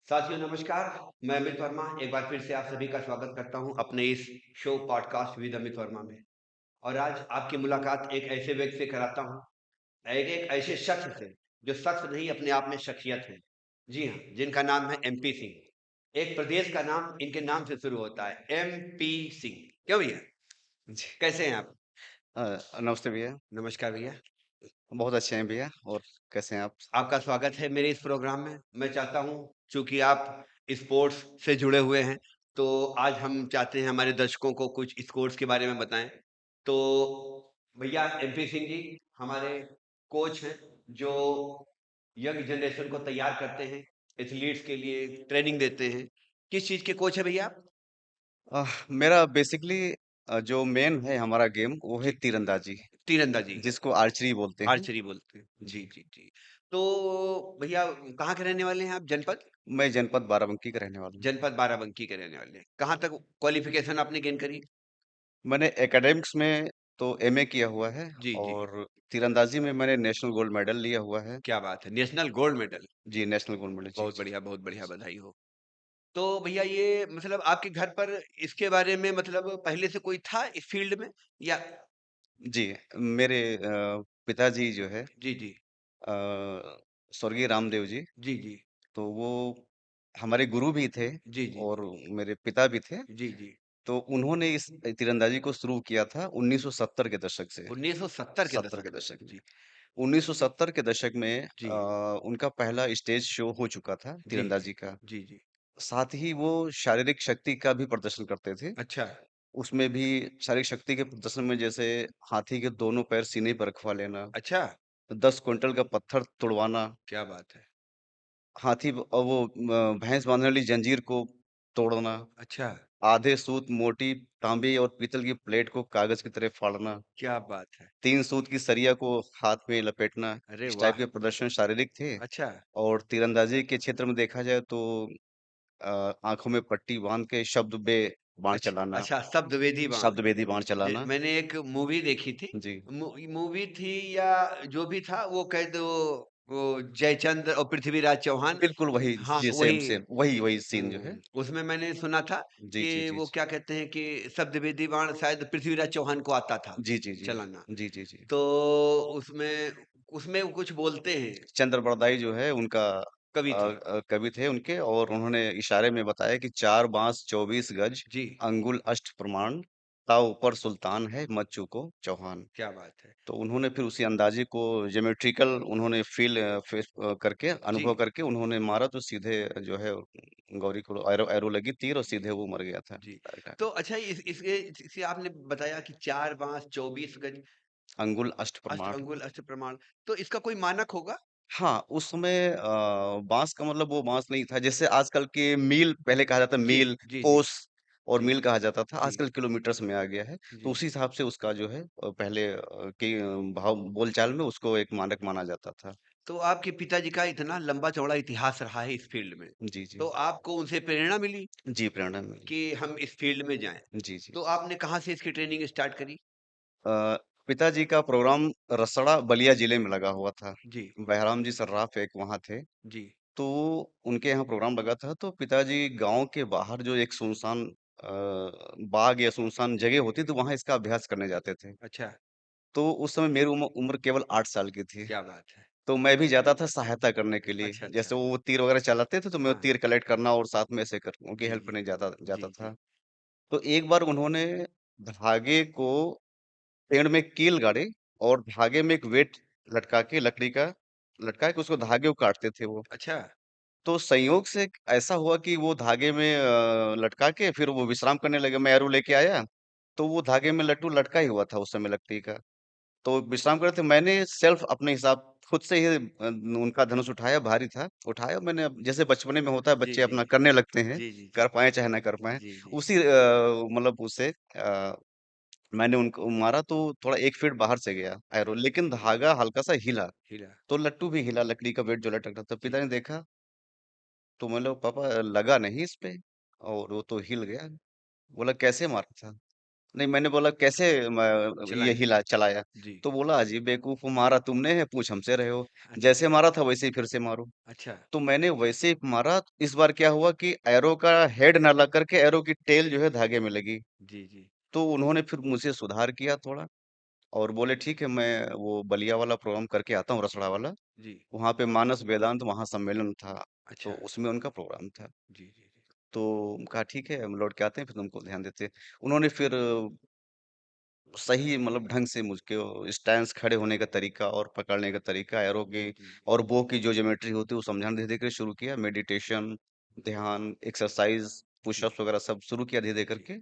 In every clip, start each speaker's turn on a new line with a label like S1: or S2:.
S1: साथियों नमस्कार। मैं अमित वर्मा एक बार फिर से आप सभी का स्वागत करता हूं अपने इस show podcast with Amit Verma में। और आज आपकी मुलाकात एक ऐसे व्यक्ति से कराता हूं, एक एक ऐसे शख्स से जो शख्स नहीं अपने आप में शख्सियत है। जी हाँ, जिनका नाम है एमपी सिंह। एक प्रदेश का नाम इनके नाम से शुरू होता है, एमपी सिंह। क्यों भैया,
S2: जी।
S1: कैसे हैं आप?
S2: नमस्ते भैया।
S1: नमस्कार भैया।
S2: बहुत अच्छे हैं भैया। और कैसे हैं आप?
S1: आपका स्वागत है मेरे इस प्रोग्राम में। मैं चाहता हूँ, चूंकि आप स्पोर्ट्स से जुड़े हुए हैं, तो आज हम चाहते हैं हमारे दर्शकों को कुछ स्पोर्ट्स के बारे में बताएं। तो भैया, एमपी सिंह जी हमारे कोच हैं, जो यंग जनरेशन को तैयार करते हैं, एथलीट्स के लिए ट्रेनिंग देते हैं। किस चीज़ के कोच है भैया आप?
S2: मेरा बेसिकली जो मेन है हमारा गेम वो है
S1: जी,
S2: तीरंदाजी,
S1: तीरंदाजी,
S2: जिसको आर्चरी बोलते हैं।
S1: आर्चरी बोलते हैं। जी
S2: जी।
S1: जी जी। तो भैया, कहाँ के रहने वाले हैं आप? जनपद?
S2: मैं जनपद बाराबंकी का रहने वाला हूँ।
S1: जनपद बाराबंकी के रहने वाले हैं। कहाँ तक क्वालिफिकेशन आपने गेन करी?
S2: मैंने एकेडमिक्स में तो एमए किया हुआ है।
S1: जी जी।
S2: और तीरंदाजी में मैंने नेशनल गोल्ड मेडल लिया हुआ है।
S1: क्या बात है, नेशनल गोल्ड मेडल!
S2: जी, नेशनल गोल्ड मेडल। जी
S1: बहुत
S2: जी।
S1: बढ़िया, बहुत बढ़िया, बधाई हो। तो भैया, ये मतलब आपके घर पर इसके बारे में मतलब पहले से कोई था इस फील्ड में, या?
S2: जी, मेरे पिताजी जो है
S1: जी जी।
S2: स्वर्गीय रामदेव जी,
S1: जी जी।
S2: तो वो हमारे गुरु भी थे
S1: जी जी।
S2: और मेरे पिता भी थे।
S1: जी जी।
S2: तो उन्होंने इस तीरंदाजी को शुरू किया था 1970 के दशक से।
S1: 1970 के
S2: 70 के
S1: दशक में।
S2: दशक में।
S1: जी
S2: 1970 के दशक में
S1: जी।
S2: उनका पहला स्टेज शो हो चुका था
S1: जी
S2: तीरंदाजी का।
S1: जी। जी।
S2: साथ ही वो शारीरिक शक्ति का भी प्रदर्शन करते थे।
S1: अच्छा।
S2: उसमें भी शारीरिक शक्ति के प्रदर्शन में जैसे हाथी के दोनों पैर सीने पर रखवा लेना,
S1: अच्छा।
S2: 10 क्विंटल का पत्थर तुड़वाना,
S1: क्या बात है!
S2: भैंस बांधने वाली जंजीर को तोड़ना,
S1: अच्छा।
S2: आधे सूत मोटी तांबे और पीतल की प्लेट को कागज की तरह फाड़ना,
S1: क्या बात है!
S2: 3 सूत की सरिया को हाथ में लपेटना,
S1: अरे
S2: इस टाइप
S1: वाह!
S2: के प्रदर्शन शारीरिक थे।
S1: अच्छा।
S2: और तीरंदाजी के क्षेत्र में देखा जाए तो आँखों में पट्टी बाँध के शब्द बे बाण
S1: अच्छा
S2: चलाना,
S1: अच्छा, शब्द वेदी बाण।
S2: शब्द भेदी बाण चलाना।
S1: मैंने एक मूवी देखी थी।
S2: जी,
S1: मूवी थी या जो भी था, वो कह दो, वो जयचंद्र और पृथ्वीराज चौहान।
S2: बिल्कुल वही।
S1: हाँ
S2: जी, सेम,
S1: वही।
S2: सेम। वही सीन जो है।
S1: उसमें मैंने सुना था
S2: जी,
S1: कि
S2: जी, जी,
S1: वो
S2: जी।
S1: क्या कहते हैं कि शब्द वेदी बाण शायद पृथ्वीराज चौहान को आता था
S2: जी, जी, जी।
S1: चलाना।
S2: जी, जी, जी।
S1: तो उसमें उसमें वो कुछ बोलते हैं।
S2: चंद्र बरदाई जो है उनका
S1: कवि थे।
S2: कवि थे उनके, और उन्होंने इशारे में बताया कि 4 बाँस 24 गज,
S1: जी।
S2: अंगुल अष्ट प्रमाण, ताव ऊपर सुल्तान है, मत चूको चौहान।
S1: क्या बात है!
S2: तो उन्होंने फिर उसी अंदाजे को ज्योमेट्रिकल उन्होंने करके
S1: जी।
S2: अनुभव करके उन्होंने मारा, तो सीधे जो है गौरी को एरो एरो लगी तीर और सीधे वो मर गया था
S1: जी।
S2: डायरेक्ट
S1: तो
S2: आके।
S1: अच्छा, इसे आपने बताया कि 4 बाँस 24 गज,
S2: अंगुल अष्ट
S1: अष्ट
S2: प्रमाण।
S1: अंगुल अष्ट प्रमाण। तो इसका कोई मानक होगा?
S2: हाँ, उस समय बांस का मतलब वो बांस नहीं था जैसे आजकल के मील, पहले कहा जाता
S1: जी,
S2: मील,
S1: जी, जी,
S2: कोस और
S1: जी,
S2: मील कहा जाता था,
S1: जी,
S2: आजकल किलोमीटर्स में आ गया है। तो
S1: जी।
S2: उसी हिसाब से उसका जो है पहले की भाव बोलचाल में उसको एक मानक माना जाता था।
S1: तो आपके पिताजी का इतना लंबा-चौड़ा इतिहास रहा है इस फ़ील्ड में,
S2: जी,
S1: तो
S2: जी।
S1: आपको उनसे प्रेरणा मिली
S2: जी, प्रेरणा मिली।
S1: कि हम इस फ़ील्ड में जाएँ।
S2: जी, जी।
S1: तो आपने कहाँ से इसकी ट्रेनिंग स्टार्ट करी?
S2: अ, पिताजी का प्रोग्राम रसड़ा बलिया जिले में लगा हुआ था।
S1: जी,
S2: बहराम जी सर्राफ एक वहाँ थे।
S1: जी।
S2: तो उनके यहाँ प्रोग्राम लगा था, तो पिताजी गाँव के बाहर जो एक सुनसान बाग या सुनसान जगह होती तो वहाँ इसका अभ्यास करने जाते थे।
S1: अच्छा।
S2: तो उस समय मेरी उम्र केवल 8 साल की थी।
S1: क्या बात है!
S2: तो मैं भी जाता था सहायता करने के लिए।
S1: अच्छा, अच्छा।
S2: जैसे वो तीर वगैरह चलाते थे तो मैं वो
S1: हाँ।
S2: तीर कलेक्ट करना और साथ में ऐसे कर उनकी
S1: जी,
S2: हेल्प
S1: जी।
S2: करने जाता
S1: जी,
S2: जाता
S1: जी।
S2: था। तो एक बार उन्होंने धागे को पेड़ में कील गाड़ी और धागे में एक वेट लटका के लकड़ी का लटका के उसको धागे को काटते थे वो।
S1: अच्छा।
S2: तो संयोग से ऐसा हुआ कि वो धागे में लटका के फिर वो विश्राम करने लगे। मैं एरो लेके आया, तो वो धागे में लट्टू लटका ही हुआ था उस समय लकड़ी का। तो विश्राम कर रहे थे, मैंने सेल्फ अपने हिसाब खुद से ही उनका धनुष उठाया, भारी था, उठाया मैंने। जैसे बचपने में होता है
S1: जी,
S2: बच्चे
S1: जी।
S2: अपना करने लगते हैं,
S1: जी, जी, जी।
S2: कर पाएँ चाहे ना कर पाएँ।
S1: जी, जी।
S2: उसी मतलब उससे मैंने उनको मारा तो थोड़ा 1 फीट बाहर से गया एरो, लेकिन धागा हल्का-सा हिला,
S1: हिला।
S2: तो लट्टू भी हिला, लकड़ी का वेट जो लटक रहा था।
S1: जी।
S2: पिता ने देखा, तो मैंने बोला, "पापा लगा नहीं इस पे?" और वो तो हिल गया। बोला, "कैसे मारा था?" नहीं मैंने बोला कैसे ये
S1: चलाएँ?
S2: हिला चलाया?
S1: जी।
S2: तो बोला अजीब बेवकूफ मारा तुमने है, पूछ हमसे रहे हो।
S1: अच्छा,
S2: जैसे मारा था वैसे ही फिर से मारो।
S1: अच्छा।
S2: तो मैंने वैसे ही मारा। इस बार क्या हुआ कि एरो का हेड ना लग करके एरो की टेल जो है धागे में लगी।
S1: जी, जी,
S2: तो उन्होंने फिर मुझे सुधार किया थोड़ा और बोले ठीक है मैं वो बलिया वाला प्रोग्राम करके आता हूँ, रसड़ा वाला।
S1: जी।
S2: वहाँ पे मानस वेदांत महासम्मेलन था, तो
S1: अच्छा।
S2: उसमें उनका प्रोग्राम था।
S1: जी, जी, जी।
S2: तो कहा ठीक है हम लौट के आते हैं फिर तुमको ध्यान देते। उन्होंने फिर सही मतलब ढंग से मुझको स्टैंस खड़े होने का तरीका और पकड़ने का तरीका एरो के
S1: जी, जी,
S2: और बो की जो ज्योमेट्री होती है वो समझाना धीरे धीरे शुरू किया। मेडिटेशन, ध्यान, एक्सरसाइज,
S1: जी,
S2: पुशअप्स वगैरह सब शुरू किया धीरे धीरे
S1: जी।
S2: करके।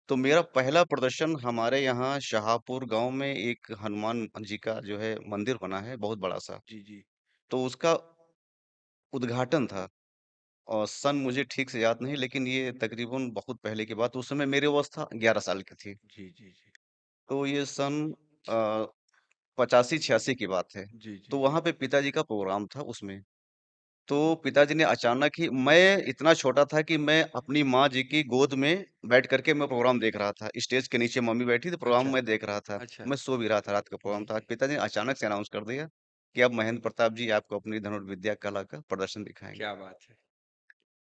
S2: तो मेरा पहला प्रदर्शन हमारे यहाँ शाहपुर गांव में एक हनुमान जी का जो है मंदिर बना है बहुत बड़ा सा।
S1: जी, जी।
S2: तो उसका उद्घाटन था और सन मुझे ठीक से याद नहीं लेकिन ये तकरीबन बहुत पहले की बात। उस समय मेरी अवस्था 11 साल की थी।
S1: जी, जी, जी।
S2: तो ये सन 85-86 की बात है।
S1: जी, जी,
S2: तो
S1: जी।
S2: वहाँ पे पिताजी का प्रोग्राम था उसमें। तो पिताजी ने अचानक ही मैं इतना छोटा था कि मैं अपनी माँ जी की गोद में बैठ करके मैं प्रोग्राम देख रहा था। स्टेज के नीचे मम्मी बैठी थी, प्रोग्राम
S1: अच्छा,
S2: मैं देख रहा था।
S1: अच्छा।
S2: मैं सो भी रहा था, रात का प्रोग्राम
S1: जी,
S2: था।
S1: जी।
S2: पिताजी ने अचानक से अनाउंस कर दिया कि अब महेंद्र प्रताप जी आपको अपनी धनुर्विद्या कला का प्रदर्शन दिखाएँगे।
S1: क्या बात है!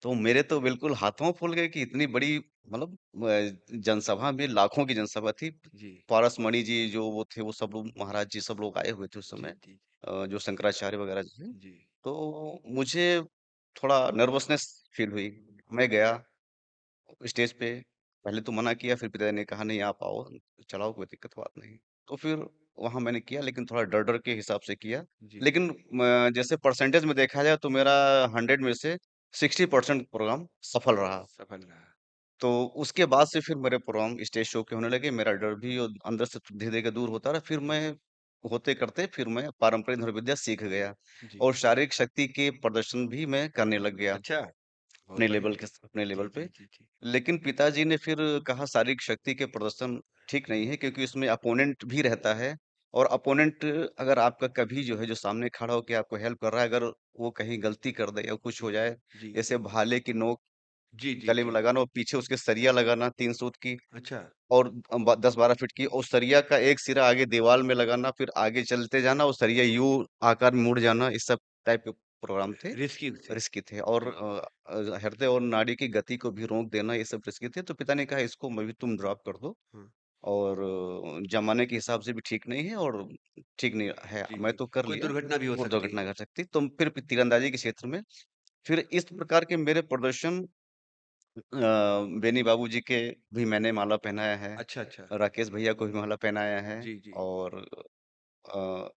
S2: तो मेरे तो बिल्कुल हाथों फूल गए कि इतनी बड़ी मतलब जनसभा में लाखों की जनसभा थी।
S1: जी।
S2: पारसमणि जी जो वो थे वो सब लोग महाराज जी सब लोग आए हुए थे उस
S1: जी,
S2: समय।
S1: जी,
S2: जो शंकराचार्य वगैरह जी थे।
S1: जी।
S2: तो मुझे थोड़ा नर्वसनेस फील हुई। मैं गया स्टेज पे। पहले तो मना किया फिर पिताजी ने कहा नहीं आप आओ, चलाओ कोई दिक्कत बात नहीं। तो फिर वहाँ मैंने किया लेकिन थोड़ा डर-डर के हिसाब से किया।
S1: जी, जी।
S2: लेकिन जैसे परसेंटेज में देखा जाए तो मेरा 100 में से 60% प्रोग्राम सफल रहा।
S1: सफल रहा।
S2: तो उसके बाद से फिर मेरे प्रोग्राम स्टेज शो के होने लगे। मेरा डर भी और अंदर से धीरे-धीरे दूर होता रहा। फिर मैं होते करते फिर मैं पारंपरिक धनुर्विद्या सीख गया
S1: जी।
S2: और शारीरिक शक्ति के प्रदर्शन भी मैं करने लग गया
S1: अच्छा, बहुत बढ़िया।
S2: अपने
S1: जी,
S2: लेवल
S1: जी,
S2: पे।
S1: जी, जी।
S2: लेकिन पिताजी ने फिर कहा शारीरिक शक्ति के प्रदर्शन ठीक नहीं है क्योंकि उसमें अपोनेंट भी रहता है और अपोनेंट अगर आपका कभी जो है जो सामने खड़ा होकर आपको हेल्प कर रहा है अगर वो कहीं गलती कर दे या कुछ हो जाए
S1: जी।
S2: जैसे भाले की नोक
S1: जी, जी,
S2: गले में
S1: जी।
S2: लगाना और पीछे उसके सरिया लगाना 3 सूत की
S1: अच्छा,
S2: और 10-12 फीट की और सरिया का एक सिरा आगे दीवार में लगाना फिर आगे चलते जाना और सरिया यू आकार में मुड़ जाना इस सब टाइप के प्रोग्राम थे
S1: रिस्की थे।
S2: रिस्की थे और
S1: जी।
S2: हृदय और नाड़ी की गति को भी रोक देना ये सब रिस्की थे। तो पिता ने कहा इसको मैं भी तुम ड्रॉप कर दो
S1: हाँ।
S2: और जमाने के हिसाब से भी ठीक नहीं है और ठीक नहीं है।
S1: जी,
S2: मैं
S1: जी।
S2: तो कर
S1: कोई
S2: लिया
S1: दुर्घटना भी हो
S2: वो
S1: सकती
S2: दुर्घटना
S1: है।
S2: घट सकती। तो फिर तीरंदाजी के क्षेत्र में फिर इस प्रकार के मेरे प्रदर्शन बेनी बाबूजी के भी मैंने माला पहनाया है।
S1: अच्छा, अच्छा।
S2: राकेश भैया को भी माला पहनाया है
S1: जी, जी।
S2: और अ,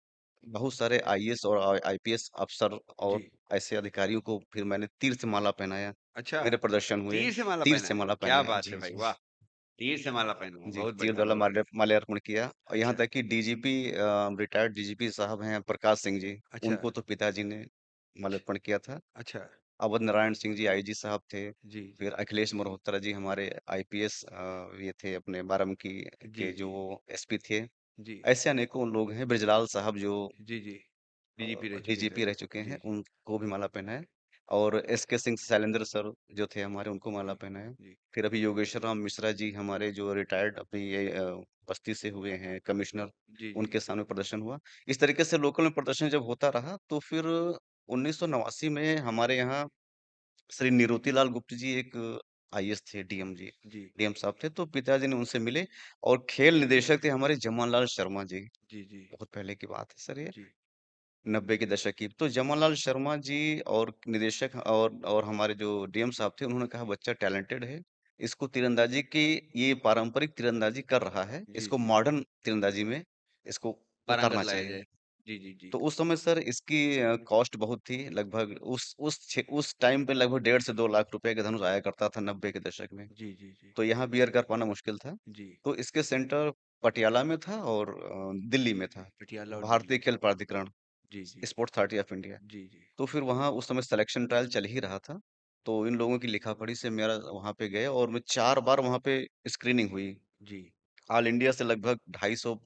S2: बहुत सारे आईएएस और आईपीएस अफसर और
S1: जी।
S2: ऐसे अधिकारियों को फिर मैंने तीर से माला पहनाया।
S1: अच्छा,
S2: मेरे प्रदर्शन हुए,
S1: तीर से माला
S2: तीर से
S1: पहनाया।
S2: माला
S1: क्या
S2: पहनाया।
S1: बात
S2: जी,
S1: है भाई,
S2: जी।
S1: वाह! तीर से माला पहनाया,
S2: जी,
S1: बहुत
S2: तीर
S1: बढ़िया,
S2: द्वारा
S1: बहुत बढ़िया।
S2: माल्यार्पण किया और यहाँ
S1: अच्छा,
S2: तक कि डीजीपी रिटायर्ड डीजीपी साहब हैं प्रकाश सिंह जी,
S1: अच्छा,
S2: उनको तो पिताजी ने माल्यार्पण किया था।
S1: अच्छा।
S2: अवध नारायण सिंह जी आईजी साहब थे।
S1: जी,
S2: फिर
S1: जी।
S2: अखिलेश मल्होत्रा जी हमारे आईपीएस ये थे अपने बाराबंकी
S1: जी,
S2: के जो
S1: जी।
S2: एसपी थे।
S1: जी।
S2: ऐसे अनेकों लोग हैं। ब्रजलाल साहब जो
S1: जी, जी। डीजीपी रह चुके थे
S2: डीजीपी
S1: अभी।
S2: रह चुके
S1: जी,
S2: हैं,
S1: जी।
S2: उनको भी माला पहनाया और एसके सिंह शैलेंद्र सर जो थे हमारे उनको माला
S1: जी,
S2: पहनाया।
S1: जी।
S2: फिर अभी योगेश्वर राम मिश्रा जी हमारे जो रिटायर्ड अपनी ये बस्ती से हुए हैं कमिश्नर,
S1: जी, जी।
S2: उनके सामने प्रदर्शन हुआ। इस तरीके से लोकल में प्रदर्शन जब होता रहा तो फिर 1989 में हमारे यहाँ श्री निरोतीलाल गुप्त जी एक आईएएस थे डीएम जी,
S1: जी।
S2: डीएम साहब थे। तो पिताजी ने उनसे मिले और खेल निदेशक थे हमारे जमनलाल शर्मा जी।
S1: जी, जी।
S2: बहुत पहले की बात है सर ये।
S1: जी।
S2: 90 के दशक की। तो जमनलाल शर्मा जी और निदेशक और हमारे जो डीएम साहब थे उन्होंने कहा बच्चा टैलेंटेड है। इसको तीरंदाजी की ये पारंपरिक तीरंदाजी कर रहा है।
S1: जी,
S2: इसको
S1: जी।
S2: मॉडर्न तीरंदाजी में इसको
S1: पारंगत
S2: उतारना
S1: लाया
S2: चाहिए।
S1: जाए। जी, जी, जी।
S2: तो उस समय सर इसकी कॉस्ट बहुत थी। लगभग उस टाइम पे लगभग 1.5 से 2 लाख रुपए का धनुष आया करता था 90 के दशक में।
S1: जी, जी, जी।
S2: तो यहाँ बियर कर पाना मुश्किल था।
S1: जी।
S2: तो इसके सेंटर पटियाला में था और दिल्ली में था।
S1: पटियाला और
S2: भारतीय
S1: दिल्ली।
S2: खेल प्राधिकरण,
S1: जी, जी।
S2: Sports authority of India.
S1: जी, जी।
S2: तो फिर वहाँ उस समय सिलेक्शन ट्रायल चल ही रहा था। तो इन लोगों की लिखा-पढ़ी से मेरा वहाँ पे गए और मैं 4 बार वहाँ पे स्क्रीनिंग हुई।
S1: जी।
S2: ऑल इंडिया से लगभग 250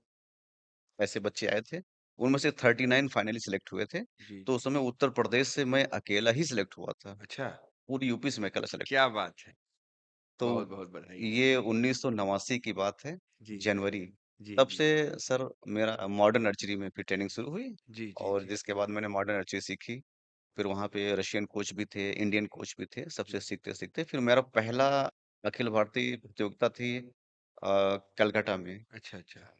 S2: ऐसे बच्चे आए थे। उनमें से 39 फाइनली सिलेक्ट हुए थे।
S1: जी,
S2: तो
S1: जी।
S2: उस समय उत्तर प्रदेश से मैं अकेला ही सिलेक्ट हुआ था।
S1: अच्छा,
S2: पूरी यूपी से मैं अकेला सिलेक्ट
S1: क्या
S2: हुआ।
S1: बात है!
S2: तो
S1: बहुत-बहुत बधाई।
S2: ये 1989 की बात है,
S1: जी, जी।
S2: जनवरी।
S1: जी,
S2: तब
S1: जी।
S2: से सर मेरा मॉडर्न आर्चरी में फिर ट्रेनिंग शुरू हुई
S1: जी, जी,
S2: और
S1: जी।
S2: जिसके बाद मैंने मॉडर्न आर्चरी सीखी। फिर वहाँ पे रशियन कोच भी थे, इंडियन कोच भी थे, सबसे
S1: जी।
S2: सीखते-सीखते फिर मेरा पहला अखिल भारतीय प्रतियोगिता थी कलकत्ता में।
S1: अच्छा, अच्छा।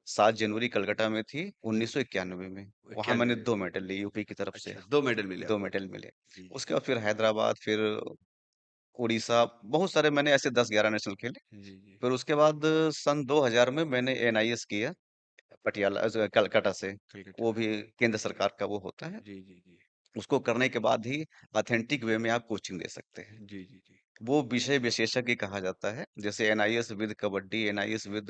S2: 7 जनवरी कलकत्ता में थी
S1: जी,
S2: 1991 में। वहाँ
S1: 91
S2: मैंने
S1: में।
S2: 2 मेडल लिए यूपी की तरफ से,
S1: अच्छा, 2 मेडल मिले
S2: 2
S1: आपको।
S2: मेडल मिले।
S1: जी, जी।
S2: उसके बाद फिर हैदराबाद, फिर उड़ीसा, बहुत सारे मैंने ऐसे 10-11 नेशनल खेले।
S1: जी, जी।
S2: फिर उसके बाद सन 2000 में मैंने एनआईएस किया, पटियाला कलकत्ता से।
S1: कलकत्ता
S2: वो
S1: से।
S2: भी केंद्र सरकार का वो होता है।
S1: जी, जी, जी।
S2: उसको करने के बाद ही ऑथेंटिक वे में आप कोचिंग दे सकते हैं।
S1: जी, जी, जी।
S2: वो विषय विशेषज्ञ कहा जाता है। जैसे NIS with kabaddi, NIS with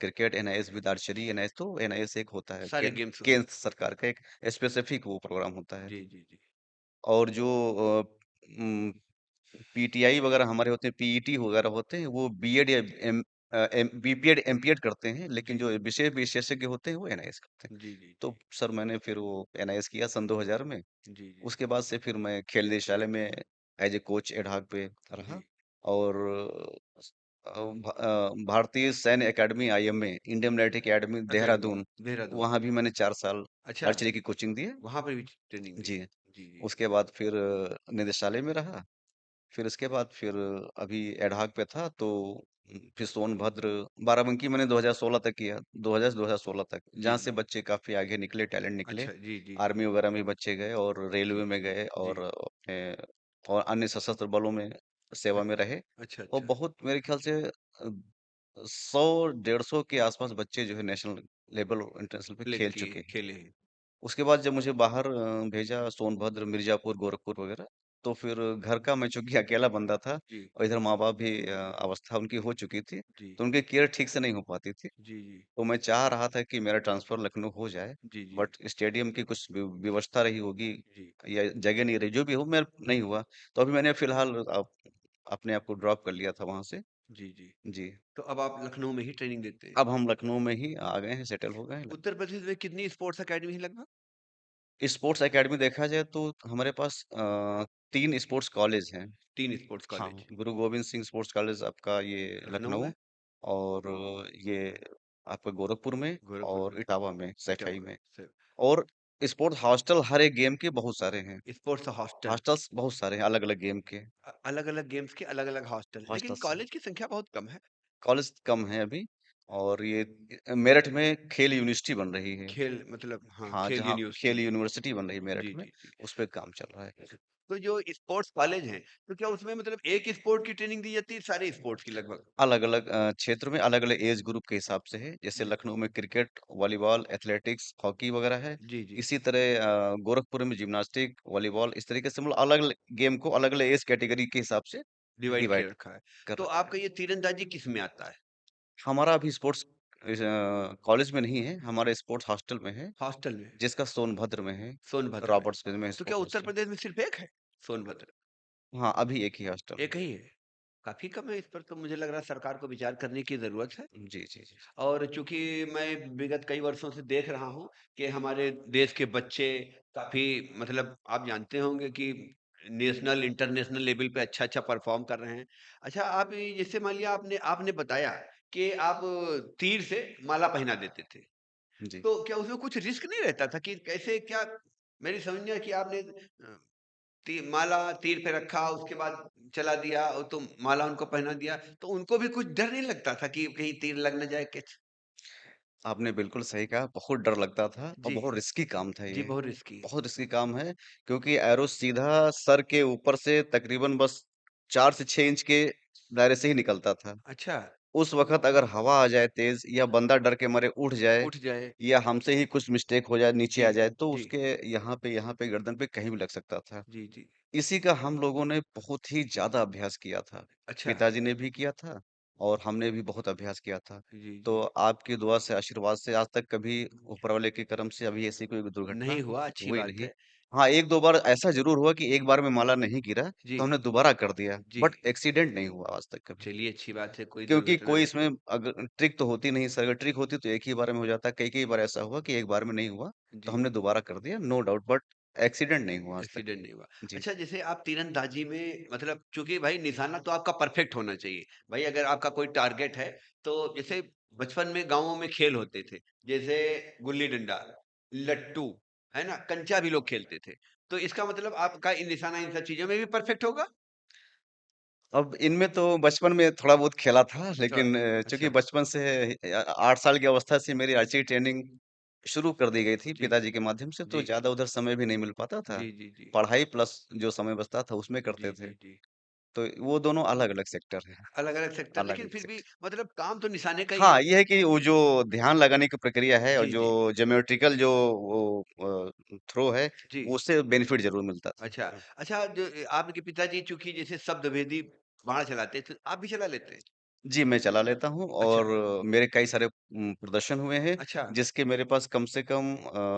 S2: cricket, NIS with archery, NIS तो एनआईएस एक होता है
S1: सारे गेम्स उसमें।
S2: केंद्र सरकार का एक स्पेसिफिक वो प्रोग्राम होता है।
S1: जी, जी, जी।
S2: और जो पीटीआई वगैरह हमारे होते हैं, पीईटी वगैरह होते हैं, वो बीएड या बीपीएड एमपीएड करते हैं, लेकिन
S1: जी।
S2: जो विषय विशेषज्ञ होते हैं वो एनआईएस करते हैं।
S1: जी, जी, जी।
S2: तो सर मैंने फिर वो एनआईएस किया सन 2000 में।
S1: जी, जी।
S2: उसके बाद से फिर मैं खेल निदेशालय में एज ए कोच एडहॉक पे रहा
S1: जी।
S2: और भारतीय सैन्य academy IMA Indian military academy
S1: अच्छा,
S2: देहरादून,
S1: देहरादून।
S2: वहाँ भी मैंने 4 साल
S1: अच्छा,
S2: आर्चरी की कोचिंग दी है।
S1: वहाँ पर भी ट्रेनिंग दी
S2: जी,
S1: है। जी, जी।
S2: उसके बाद फिर निदेशालय में रहा। फिर उसके बाद फिर अभी एडहॉक पे था तो फिर सोनभद्र, बाराबंकी मैंने 2016 तक किया, 2000 से 2016 तक,
S1: जी,
S2: जहाँ से
S1: जी।
S2: बच्चे काफी आगे निकले, टैलेंट निकले।
S1: अच्छा, जी, जी, जी।
S2: आर्मी वगैरह में बच्चे गए और
S1: जी,
S2: रेलवे में गए
S1: जी।
S2: और अपने और अन्य सशस्त्र बलों में
S1: अ
S2: सेवा में रहे।
S1: अच्छा,
S2: और
S1: अच्छा।
S2: बहुत मेरे ख्याल से 100 150 के आसपास बच्चे जो है नेशनल लेवल और इंटरनेशनल पे
S1: प्ले
S2: खेल
S1: किए
S2: चुके हैं।
S1: खेले हैं।
S2: उसके बाद जब मुझे बाहर भेजा सोनभद्र, मिर्ज़ापुर, गोरखपुर वगैरह, तो फिर घर का मैं चूँकि अकेला बंदा था
S1: जी,
S2: और इधर माँ-बाप भी अवस्था उनकी हो चुकी थी,
S1: जी।
S2: तो उनकी केयर ठीक से नहीं हो पाती थी।
S1: जी, जी।
S2: तो मैं चाह रहा था कि मेरा ट्रांसफ़र लखनऊ हो जाए,
S1: जी, जी।
S2: बट स्टेडियम की कुछ व्यवस्था रही होगी
S1: जी।
S2: या जगह नहीं रही, जो भी हो मैं नहीं हुआ। तो अभी मैंने फ़िलहाल अपने आप को ड्रॉप कर लिया था वहाँ से।
S1: जी, जी।
S2: जी,
S1: तो अब आप लखनऊ में ही ट्रेनिंग देते हैं।
S2: अब हम लखनऊ में ही आ गए हैं, सेटल हो गए हैं।
S1: उत्तर प्रदेश में कितनी स्पोर्ट्स अकेडमी है लगभग?
S2: स्पोर्ट्स अकेडमी देखा जाए तो हमारे पास 3 स्पोर्ट्स कॉलेज हैं।
S1: 3 स्पोर्ट्स
S2: हाँ,
S1: कॉलेज।
S2: गुरु गोविंद सिंह स्पोर्ट्स कॉलेज आपका ये
S1: लखनऊ
S2: लखनऊ
S1: में,
S2: और ये आपका गोरखपुर में
S1: गोरखपुर
S2: और
S1: में,
S2: इटावा में, सैफई
S1: इटावा
S2: में।
S1: से
S2: और स्पोर्ट्स हॉस्टल हर एक गेम के बहुत सारे हैं।
S1: Sports hostel.
S2: हॉस्टल्स बहुत सारे हैं अलग-अलग गेम के,
S1: अलग-अलग गेम्स के अलग-अलग हॉस्टल, लेकिन
S2: हॉस्टल्स हैं।
S1: कॉलेज की संख्या बहुत कम है।
S2: कॉलेज कम है अभी और ये मेरठ में खेल यूनिवर्सिटी बन रही है।
S1: खेल मतलब हाँ,
S2: हाँ,
S1: खेल
S2: जहाँ
S1: यूनिवर्सिटी।
S2: खेल यूनिवर्सिटी बन रही है मेरठ
S1: जी,
S2: में,
S1: जी, जी।
S2: उस पे काम चल रहा है।
S1: तो जो स्पोर्ट्स कॉलेज हैं, तो क्या उसमें मतलब एक स्पोर्ट की ट्रेनिंग दी जाती है, सारे स्पोर्ट्स की लगभग?
S2: अलग-अलग क्षेत्र में अलग-अलग एज ग्रुप के हिसाब से है। जैसे
S1: जी।
S2: लखनऊ में क्रिकेट, वॉलीबॉल, एथलेटिक्स, हॉकी वगैरह है।
S1: जी, जी।
S2: इसी तरह गोरखपुर में जिम्नास्टिक, वॉलीबॉल इस तरीके से मतलब अलग-अलग गेम को अलग-अलग एज कैटेगरी के हिसाब से
S1: डिवाइड किए
S2: डिवाइड
S1: रखा है।
S2: कर
S1: तो
S2: रखा है।
S1: आपका ये तीरंदाजी किस में आता है?
S2: हमारा अभी स्पोर्ट्स कॉलेज में नहीं है, हमारा स्पोर्ट्स हॉस्टल में है,
S1: हॉस्टल में,
S2: जिसका सोनभद्र में है,
S1: सोनभद्र में।
S2: रॉबर्ट्सगंज में
S1: तो क्या
S2: स्पोर्ट्स
S1: उत्तर
S2: हॉस्टल।
S1: प्रदेश में सिर्फ़ एक है? सोनभद्र,
S2: हाँ, अभी एक ही हॉस्टल है।
S1: एक ही है? काफ़ी कम है, इस पर तो मुझे लग रहा है सरकार को विचार करने की ज़रूरत है।
S2: जी, जी, जी।
S1: और चूँकि मैं विगत कई वर्षों से देख रहा हूँ कि हमारे देश के बच्चे काफ़ी मतलब आप जानते होंगे कि नेशनल, इंटरनेशनल लेवल पे अच्छा-अच्छा परफ़ॉर्म कर रहे हैं। अच्छा आप ये जैसे मान लिया आपने आपने बताया कि आप तीर से माला पहना देते थे।
S2: जी।
S1: तो क्या उसमें कुछ रिस्क नहीं रहता था कि कैसे क्या मेरी समझ में है कि आपने माला तीर पे रखा उसके बाद चला दिया और तो माला उनको पहना दिया तो उनको भी कुछ डर नहीं लगता था कि कहीं तीर लग न जाए कुछ?
S2: आपने बिल्कुल सही कहा, बहुत डर लगता था और
S1: जी,
S2: बहुत रिस्की काम था
S1: जी
S2: ये।
S1: बहुत रिस्की है।
S2: बहुत रिस्की काम है क्योंकि एरो सीधा सर के ऊपर से तकरीबन बस 4 से 6 इंच के दायरे से ही निकलता था।
S1: अच्छा,
S2: उस वक़्त अगर हवा आ जाए तेज़ या बंदा डर के मारे उठ जाए
S1: उठ जाए।
S2: या हमसे ही कुछ मिस्टेक हो जाए, नीचे
S1: जी,
S2: आ जाए तो
S1: जी,
S2: उसके यहाँ पे गर्दन पे कहीं भी लग सकता था।
S1: जी, जी।
S2: इसी का हम लोगों ने बहुत ही ज़्यादा अभ्यास किया था।
S1: अच्छा,
S2: पिताजी ने भी किया था और हमने भी बहुत अभ्यास किया था।
S1: जी,
S2: तो
S1: जी।
S2: आपकी दुआ से, आशीर्वाद से आज तक कभी ऊपर वाले के करम से अभी ऐसी कोई दुर्घटना
S1: नहीं हुआ अच्छी
S2: हुई
S1: बात
S2: नहीं।
S1: है।
S2: हाँ, 1-2 बार ऐसा ज़रूर हुआ कि एक बार में माला नहीं गिरा,
S1: जी,
S2: तो हमने दोबारा कर दिया,
S1: जी।
S2: बट एक्सीडेंट नहीं हुआ आज तक कभी।
S1: चलिए अच्छी बात है कोई
S2: क्योंकि
S1: दुर्घटना
S2: कोई
S1: नहीं।
S2: इसमें अगर ट्रिक तो होती नहीं सर, अगर ट्रिक होती तो एक ही बार में हो जाता। कई-कई बार ऐसा हुआ कि एक बार में नहीं हुआ, तो
S1: जी,
S2: हमने दोबारा कर दिया, नो डाउट बट एक्सीडेंट नहीं हुआ आज तक।
S1: एक्सीडेंट नहीं हुआ।
S2: जी।
S1: अच्छा जैसे आप तीरंदाजी में मतलब चूँकि भाई निशाना तो आपका परफेक्ट होना चाहिए। भाई अगर आपका कोई टारगेट है तो जैसे बचपन में गाँवों में खेल होते थे। जैसे गुल्ली-डंडा, लट्टू, है ना? कंचा भी लोग खेलते थे। तो इसका मतलब आपका निशाना इन सब चीज़ों में भी परफेक्ट होगा?
S2: अब इनमें तो बचपन में थोड़ा बहुत खेला था,
S1: थोड़ा
S2: लेकिन चूँकि
S1: अच्छा।
S2: बचपन से 8 साल की अवस्था से मेरी आर्चरी ट्रेनिंग शुरू कर दी गई थी
S1: जी,
S2: पिताजी के माध्यम से, तो
S1: जी।
S2: ज़्यादा उधर समय भी नहीं मिल पाता था।
S1: जी, जी, जी।
S2: पढ़ाई प्लस जो समय बचता था उसमें
S1: जी,
S2: करते थे।
S1: जी, जी।
S2: तो वो दोनों अलग-अलग सेक्टर हैं,
S1: अलग-अलग सेक्टर लेकिन
S2: अलग-अलग
S1: फिर भी
S2: सेक्टर।
S1: मतलब काम तो निशाने का ही है।
S2: हाँ, ये है कि वो जो ध्यान लगाने की प्रक्रिया है और
S1: जी,
S2: जो
S1: जी।
S2: ज्योमेट्रिकल जो वो थ्रो है,
S1: जी।
S2: उससे बेनिफिट ज़रूर मिलता
S1: अच्छा।
S2: था।
S1: अच्छा जो आपके पिताजी चूँकि जैसे शब्दभेदी बाण चलाते थे, आप भी चला लेते हैं?
S2: जी, मैं चला लेता हूँ
S1: अच्छा,
S2: और मेरे कई सारे प्रदर्शन हुए हैं,
S1: अच्छा।
S2: जिसके मेरे पास कम से कम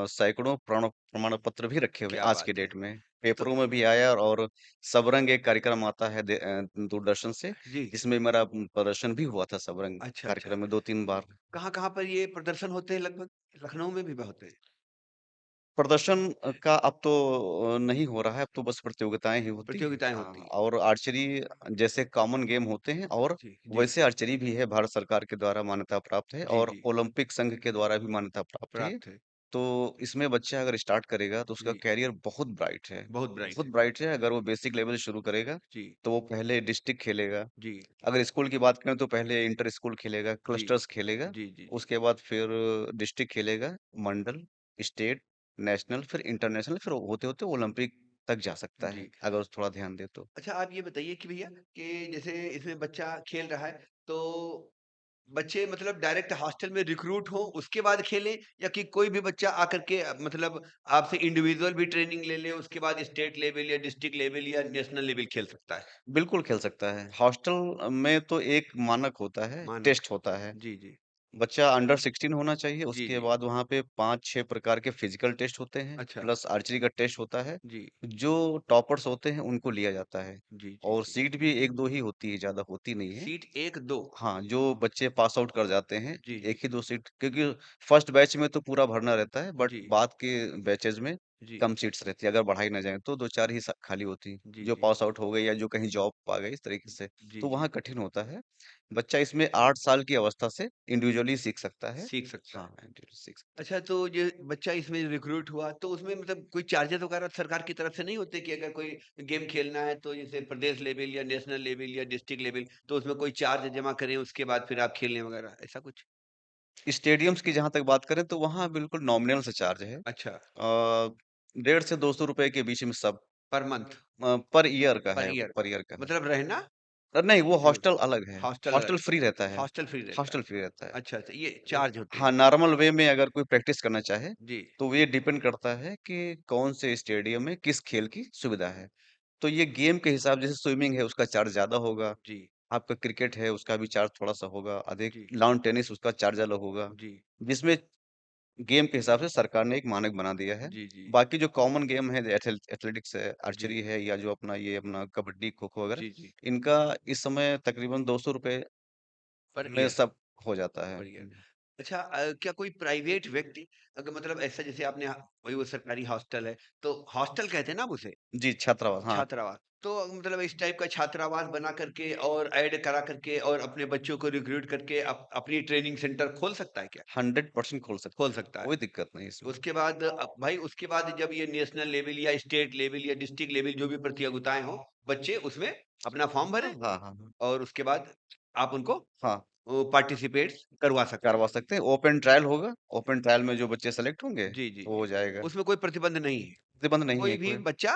S2: सैकड़ों प्रमाण पत्र भी रखे हुए हैं
S1: क्या
S2: आज की
S1: बात है!
S2: डेट में।
S1: तो
S2: पेपरों में भी आया और सबरंग एक कार्यक्रम आता है दूरदर्शन से,
S1: जी।
S2: जिसमें मेरा प्रदर्शन भी हुआ था सबरंग
S1: अच्छा, अच्छा।
S2: कार्यक्रम में 2-3
S1: तो
S2: बार।
S1: कहाँ-कहाँ पर ये प्रदर्शन होते हैं लगभग? लखनऊ में भी होते हैं?
S2: प्रदर्शन का अब तो नहीं हो रहा है, अब तो बस प्रतियोगिताएँ ही होती हैं।
S1: प्रतियोगिताएँ होती हैं।
S2: और आर्चरी जैसे कॉमन गेम होते हैं और
S1: जी, जी।
S2: वैसे आर्चरी भी है, भारत सरकार के द्वारा मान्यता प्राप्त है
S1: जी,
S2: और
S1: जी।
S2: ओलंपिक संघ के द्वारा भी मान्यता प्राप्त है ये।
S1: प्राप्त है।
S2: तो इसमें बच्चा अगर स्टार्ट करेगा तो उसका
S1: जी,
S2: करियर बहुत ब्राइट है।
S1: बहुत ब्राइट
S2: बहुत
S1: है।
S2: ब्राइट है, अगर वो बेसिक लेवल से शुरू करेगा,
S1: जी,
S2: तो वो पहले डिस्ट्रिक्ट खेलेगा।
S1: जी,
S2: अगर स्कूल की बात करें तो पहले इंटर स्कूल खेलेगा,
S1: जी।
S2: क्लस्टर्स खेलेगा,
S1: जी, जी, जी।
S2: उसके बाद फिर डिस्ट्रिक्ट खेलेगा, मंडल, स्टेट, नेशनल, फिर इंटरनेशनल, फिर होते-होते ओलंपिक तक जा सकता है,
S1: जी।
S2: अगर उसे थोड़ा ध्यान दे तो।
S1: अच्छा आप ये बताइए कि भैया कि जैसे इसमें बच्चा खेल रहा है, तो बच्चे मतलब डायरेक्ट हॉस्टल में रिक्रूट हों उसके बाद खेलें या कि कोई भी बच्चा आकर के मतलब आपसे इंडिविजुअल भी ट्रेनिंग ले ले उसके बाद स्टेट लेवल या डिस्ट्रिक्ट लेवल या नेशनल लेवल खेल सकता है?
S2: बिल्कुल खेल सकता है। हॉस्टल में तो एक मानक होता है,
S1: मानक
S2: टेस्ट होता है।
S1: जी, जी।
S2: बच्चा अंडर 16 होना चाहिए,
S1: जी,
S2: उसके
S1: जी।
S2: बाद वहाँ पे 5-6 प्रकार के फिजिकल टेस्ट होते हैं,
S1: अच्छा।
S2: प्लस आर्चरी का टेस्ट होता है।
S1: जी।
S2: जो टॉपर्स होते हैं, उनको लिया जाता है
S1: जी, जी,
S2: और
S1: जी।
S2: सीट भी 1-2 ही होती है, ज़्यादा होती नहीं है।
S1: सीट 1-2
S2: हाँ, जो बच्चे पास आउट कर जाते हैं,
S1: जी,
S2: 1
S1: जी।
S2: ही 2 सीट, क्योंकि फर्स्ट बैच में तो पूरा भरना रहता है, बट
S1: जी,
S2: बाद के बैचेज़ में
S1: जी।
S2: कम सीट्स रहती है, अगर बढ़ाई ना जाए तो 2-4 ही स खाली होती हैं।
S1: जी,
S2: जो
S1: जी।
S2: पास आउट हो गए या जो कहीं जॉब पा गए इस तरीके से,
S1: जी,
S2: तो
S1: जी।
S2: वहाँ कठिन होता है। बच्चा इसमें 8 साल की अवस्था से इंडिविजुअली सीख सकता है।
S1: सीख सकता
S2: हाँ,
S1: है।
S2: इंडिविजुअली सीख सकता है।
S1: अच्छा तो ये बच्चा इसमें रिक्रूट हुआ तो उसमें मतलब कोई चार्जेस वगैरह सरकार की तरफ से नहीं होते कि अगर कोई गेम खेलना है तो जैसे प्रदेश लेवल या नेशनल लेवल या डिस्ट्रिक्ट लेवल तो उसमें कोई चार्ज जमा करें उसके बाद फिर आप खेलें वगैरह ऐसा कुछ?
S2: स्टेडियम्स की जहाँ तक बात करें तो वहाँ बिल्कुल नॉमिनल से चार्ज है।
S1: अच्छा,
S2: 1.5 से 200 रुपए के बीच में सब
S1: पर मंथ,
S2: पर ईयर का
S1: पर
S2: है,
S1: ईयर
S2: पर ईयर का है।
S1: मतलब रहना
S2: नहीं, वो
S1: जो
S2: हॉस्टल अलग है।
S1: हॉस्टल
S2: हॉस्टल
S1: अलग
S2: फ्री रहता है।
S1: हॉस्टल फ्री रहता
S2: हॉस्टल
S1: है।
S2: फ्री रहता है।
S1: अच्छा, अच्छा ये चार्ज होते
S2: हाँ,
S1: हैं।
S2: नॉर्मल वे में अगर कोई प्रैक्टिस करना चाहे,
S1: जी,
S2: तो ये डिपेंड करता है कि कौन से स्टेडियम में किस खेल की सुविधा है। तो ये गेम के हिसाब जैसे स्विमिंग है उसका चार्ज ज़्यादा होगा,
S1: जी,
S2: आपका क्रिकेट है उसका भी चार्ज थोड़ा-सा होगा, अधिक
S1: जी,
S2: लॉन टेनिस उसका चार्ज अलग होगा।
S1: जी,
S2: जिसमें गेम के हिसाब से सरकार ने एक मानक बना दिया है।
S1: जी, जी,
S2: बाकी जो कॉमन गेम है, एथलेटिक्स है,
S1: जी,
S2: आर्चरी है या जो अपना ये अपना कबड्डी, खो-खो वगैरह,
S1: जी, जी,
S2: इनका इस समय तकरीबन ₹200
S1: पर
S2: में
S1: ईयर
S2: सब हो जाता है।
S1: बढ़िया। अच्छा क्या कोई प्राइवेट व्यक्ति अगर मतलब ऐसा जैसे आपने वही वो सरकारी हॉस्टल है, तो हॉस्टल कहते हैं ना आप उसे?
S2: जी, छात्रावास हाँ,
S1: छात्रावास। तो मतलब इस टाइप का छात्रावास बना करके और ऐड करा करके और अपने बच्चों को रिक्रूट करके अपनी ट्रेनिंग सेंटर खोल सकता है क्या?
S2: 100% खोल सकता
S1: खोल
S2: है।
S1: सकता है।
S2: कोई दिक्कत नहीं इसमें।
S1: उसके बाद भाई उसके बाद जब ये नेशनल लेवल या स्टेट लेवल या डिस्ट्रिक्ट लेवल जो भी प्रतियोगिताएँ हों, बच्चे उसमें अपना फॉर्म
S2: हाँ,
S1: भरें
S2: हाँ, हाँ, हाँ।
S1: और उसके बाद आप उनको
S2: हाँ,
S1: पार्टिसिपेट करवा सकते
S2: करवा
S1: हैं।
S2: सकते हैं। ओपन ट्रायल होगा, ओपन ट्रायल में जो बच्चे सेलेक्ट होंगे,
S1: जी, जी,
S2: तो
S1: जी।
S2: हो जाएगा।
S1: उसमें कोई प्रतिबंध नहीं है।
S2: प्रतिबंध नहीं
S1: कोई
S2: है
S1: भी
S2: कोई।
S1: बच्चा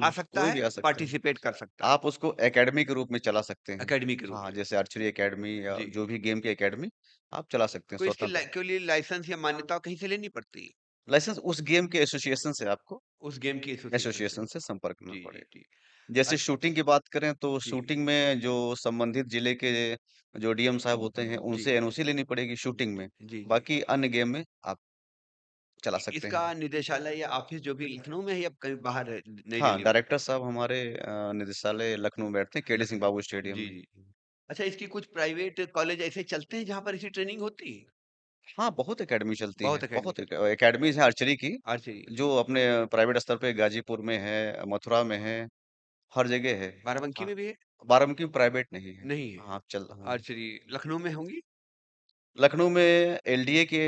S1: आ सकता
S2: कोई
S1: है,
S2: भी आ सकता है।
S1: पार्टिसिपेट कर सकता है,
S2: आप उसको एकेडमी के रूप में चला सकते हैं।
S1: अकेडमी के रूप
S2: हाँ,
S1: में।
S2: जैसे आर्चरी एकेडमी या
S1: जी।
S2: जो भी गेम की एकेडमी, आप चला सकते हैं
S1: कोई इसके
S2: स्वतंत्र।
S1: के लिए लाइसेंस या मान्यता कहीं से लेनी पड़ती है?
S2: लाइसेंस उस गेम के एसोसिएशन से आपको
S1: उस गेम की एसोसिएशन से?
S2: एसोसिएशन से संपर्क करना
S1: जी, जी,
S2: पड़ेगा।
S1: जी।
S2: जैसे
S1: अ,
S2: शूटिंग की बात करें तो
S1: जी,
S2: शूटिंग में जो संबंधित जिले के जो डीएम साहब होते हैं,
S1: जी।
S2: उनसे एनओसी लेनी पड़ेगी शूटिंग में।
S1: जी, जी।
S2: बाकी अन्य गेम में आप चला सकते
S1: इसका
S2: हैं।
S1: निदेशालय या ऑफ़िस जो भी लखनऊ में है या कहीं बाहर है, नई
S2: हाँ,
S1: दिल्ली में?
S2: डायरेक्टर साहब हमारे निदेशालय लखनऊ में बैठते हैं, केडी सिंह
S1: लखनऊ।
S2: बाबू स्टेडियम
S1: जी,
S2: में।
S1: जी। अच्छा इसकी कुछ प्राइवेट कॉलेज ऐसे चलते हैं जहाँ पर ऐसी ट्रेनिंग होती है?
S2: हाँ, बहुत एकेडमी चलती हैं,
S1: बहुत अकेडमी
S2: बहुत
S1: चलती
S2: एकेडमीज़ हैं आर्चरी की,
S1: है। आर्चरी
S2: जो
S1: जी।
S2: अपने प्राइवेट स्तर पे गाज़ीपुर में है, मथुरा में है, हर जगह है।
S1: बाराबंकी
S2: हाँ,
S1: में भी है?
S2: बाराबंकी प्राइवेट नहीं है।
S1: नहीं है।
S2: हाँ, चल हाँ।
S1: आर्चरी लखनऊ में होंगी?
S2: लखनऊ में एलडीए के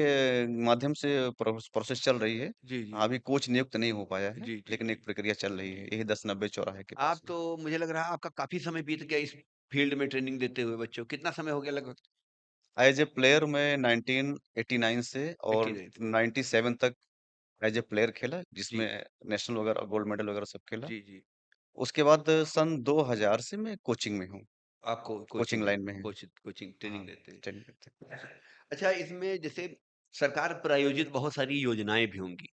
S2: माध्यम से प्रोसेस चल रही है।
S1: जी, जी।
S2: हाँ, अभी कोच नियुक्त नहीं हो पाया है,
S1: जी, जी,
S2: लेकिन
S1: जी।
S2: एक प्रक्रिया चल रही
S1: जी।
S2: है, यही 1090 चौराहे के
S1: आप
S2: पास में।
S1: तो मुझे लग रहा है आपका काफ़ी समय बीत गया इस फ़ील्ड में ट्रेनिंग देते हुए बच्चों को। कितना समय हो गया लगभग?
S2: एज़ ए प्लेयर मैं 1989 से और
S1: 89 से।
S2: 97 तक एज़ ए प्लेयर खेला,
S1: जी।
S2: जिसमें नेशनल वगैरह गोल्ड मेडल वगैरह सब खेला।
S1: जी, जी।
S2: उसके बाद सन 2000 से मैं कोचिंग में हूँ,
S1: आपको
S2: कोचिंग
S1: कोचिंग
S2: लाइन में हूँ।
S1: कोचिंग ट्रेनिंग
S2: हाँ,
S1: देते हैं।
S2: ट्रेनिंग करते हैं।
S1: अच्छा अच्छा, इसमें जैसे सरकार प्रायोजित बहुत सारी योजनाएँ भी होंगी,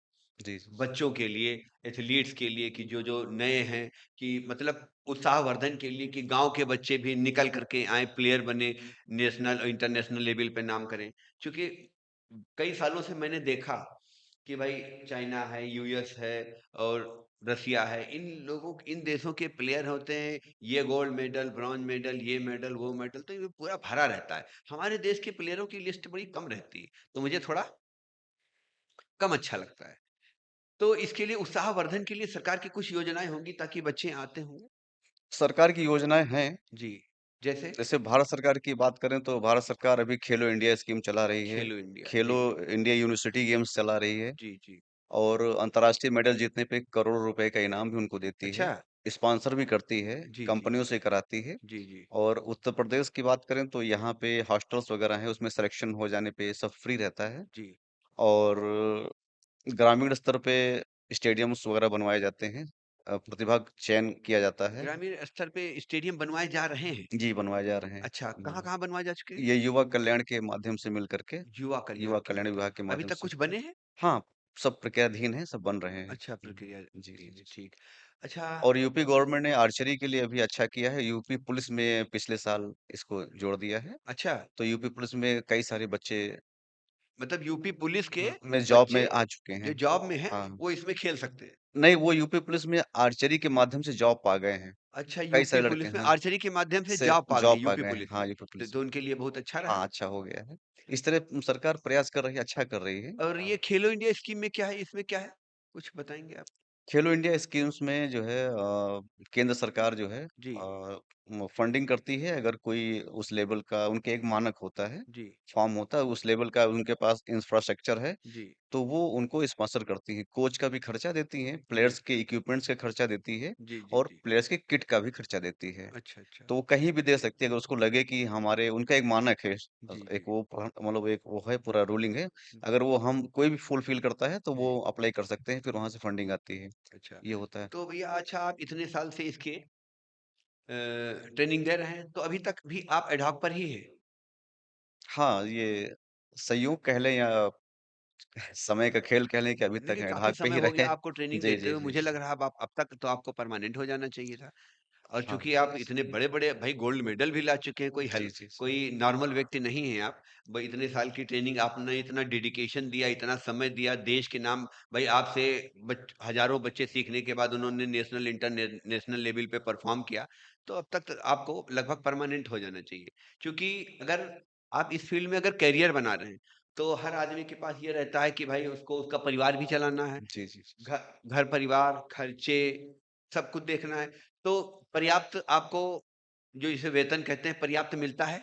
S2: जी, जी।
S1: बच्चों के लिए, एथलीट्स के लिए कि जो नए हैं कि मतलब उत्साहवर्धन के लिए कि गाँव के बच्चे भी निकल कर के आएँ, प्लेयर बने, नेशनल और इंटरनेशनल लेवल पे नाम करें। चूँकि कई सालों से मैंने देखा कि भाई चाइना है, यूएस है और रसिया है, इन देशों के प्लेयर होते हैं, ये गोल्ड मेडल, ब्रॉन्ज मेडल, ये मेडल, वो मेडल, तो ये पूरा भरा रहता है। हमारे देश के प्लेयरों की लिस्ट बड़ी कम रहती है, तो मुझे थोड़ा कम अच्छा लगता है। तो इसके लिए उत्साहवर्धन के लिए सरकार की कुछ योजनाएँ होंगी ताकि बच्चे आते होंगे?
S2: सरकार की योजनाएँ हैं,
S1: जी, जैसे
S2: जैसे भारत सरकार की बात करें तो भारत सरकार अभी खेलो इंडिया स्कीम चला रही है,
S1: खेलो इंडिया।
S2: खेलो
S1: जी,
S2: इंडिया यूनिवर्सिटी गेम्स चला रही है
S1: जी, जी।
S2: और अंतर्राष्ट्रीय मेडल जीतने पे करोड़ों रुपए का इनाम भी उनको देती है,
S1: अच्छा।
S2: स्पॉन्सर भी करती है,
S1: जी, जी।
S2: कंपनियों से कराती है।
S1: जी, जी।
S2: और उत्तर प्रदेश की बात करें तो यहाँ पे हॉस्टल्स वगैरह हैं, उसमें सिलेक्शन हो जाने पे सब फ्री रहता है
S1: जी।
S2: और ग्रामीण स्तर पे स्टेडियम्स वगैरह बनवाए जाते हैं, प्रतिभा चयन किया जाता है।
S1: ग्रामीण स्तर पे स्टेडियम बनवाए जा रहे हैं।
S2: जी, बनवाए जा रहे हैं।
S1: अच्छा,
S2: जी।
S1: कहाँ-कहाँ बनवाए जा चुके हैं?
S2: ये युवा कल्याण के माध्यम से मिल करके,
S1: युवा कल्याण
S2: युवा
S1: के
S2: कल्याण
S1: माध्यम
S2: विभाग के
S1: से। अभी
S2: माध्यम
S1: तक
S2: से।
S1: कुछ बने हैं?
S2: हाँ, सब प्रक्रियाधीन हैं, सब बन रहे हैं।
S1: अच्छा, प्रक्रिया
S2: जी, जी,
S1: अधीन है,
S2: जी।
S1: ठीक। अच्छा
S2: और यूपी गवर्नमेंट ने आर्चरी के लिए अभी अच्छा किया है, यूपी पुलिस में पिछले साल इसको जोड़ दिया है।
S1: अच्छा,
S2: तो यूपी पुलिस में कई सारे बच्चे
S1: मतलब यूपी पुलिस के
S2: में जॉब
S1: बच्चे
S2: में आ चुके
S1: जो
S2: हैं।
S1: जॉब में हैं,
S2: हाँ,
S1: वो इसमें खेल सकते हैं।
S2: नहीं वो यूपी पुलिस में आर्चरी के माध्यम से जॉब पा गए हैं।
S1: अच्छा,
S2: कई
S1: यूपी
S2: सारे लड़के
S1: पुलिस में
S2: हैं
S1: आर्चरी के माध्यम से
S2: से
S1: जॉब पा गए
S2: जॉब पा
S1: यूपी
S2: गए हैं।
S1: पुलिस
S2: हाँ,
S1: में।
S2: यूपी पुलिस
S1: तो
S2: में।
S1: उनके लिए बहुत अच्छा रहा।
S2: हाँ, अच्छा हो गया है। इस तरह सरकार प्रयास कर रही है, अच्छा कर रही है।
S1: और ये खेलो इंडिया स्कीम में क्या है, इसमें क्या है? कुछ बताएँगे आप?
S2: खेलो इंडिया स्कीम्स में जो है केंद्र सरकार जो है
S1: जी,
S2: फंडिंग करती है अगर कोई उस लेवल का उनके एक मानक होता है,
S1: जी,
S2: फॉर्म होता है उस लेवल का उनके पास इंफ्रास्ट्रक्चर है,
S1: जी,
S2: तो वो उनको स्पॉन्सर करती हैं। कोच का भी खर्चा देती हैं,
S1: जी,
S2: प्लेयर्स के इक्विपमेंट्स का खर्चा देती है
S1: जी, जी,
S2: और
S1: जी।
S2: प्लेयर्स के किट का भी खर्चा देती है।
S1: अच्छा, अच्छा।
S2: तो वो कहीं भी दे सकती है अगर उसको लगे कि हमारे उनका एक मानक है,
S1: जी,
S2: एक
S1: जी,
S2: वो मतलब एक वो है पूरा रूलिंग है।
S1: हुँ,
S2: अगर वो हम कोई भी फुलफिल करता है तो वो
S1: जी,
S2: अप्लाई कर सकते हैं, फिर वहाँ से फंडिंग आती है।
S1: अच्छा।
S2: ये होता है।
S1: तो भैया अच्छा आप इतने साल से इसके ट्रेनिंग दे रहे हैं, तो अभी तक भी आप एडहॉक पर ही हैं?
S2: हाँ, ये संयोग कह लें या समय का खेल कह लें कि अभी तक
S1: देखिए काफ़ी
S2: एडहॉक पे
S1: समय
S2: ही
S1: हो
S2: रहे।
S1: गया आपको ट्रेनिंग
S2: जी,
S1: देते
S2: जी,
S1: हुए,
S2: जी,
S1: मुझे
S2: जी।
S1: लग रहा है अब तक तो आपको परमानेंट हो जाना चाहिए था। और
S2: हाँ।
S1: चूँकि आप इतने बड़े-बड़े भाई गोल्ड मेडल भी ला चुके हैं,
S2: जी, जी, जी।
S1: कोई नॉर्मल व्यक्ति नहीं हैं आप। भाई इतने साल की ट्रेनिंग आपने इतना डेडिकेशन दिया, इतना समय दिया, देश के नाम भाई आपसे हज़ारों बच्चे सीखने के बाद उन्होंने नेशनल, इंटरनेशनल लेवल पे परफ़ॉर्म किया, तो अब तक तो आपको लगभग परमानेंट हो जाना चाहिए। क्योंकि अगर आप इस फ़ील्ड में अगर करियर बना रहे हैं, तो हर आदमी के पास ये रहता है कि भाई उसको उसका परिवार भी चलाना है,
S2: जी, जी, जी।
S1: घ घर परिवार, खर्चे, सब कुछ देखना है। तो पर्याप्त आपको जो इसे वेतन कहते हैं पर्याप्त मिलता है?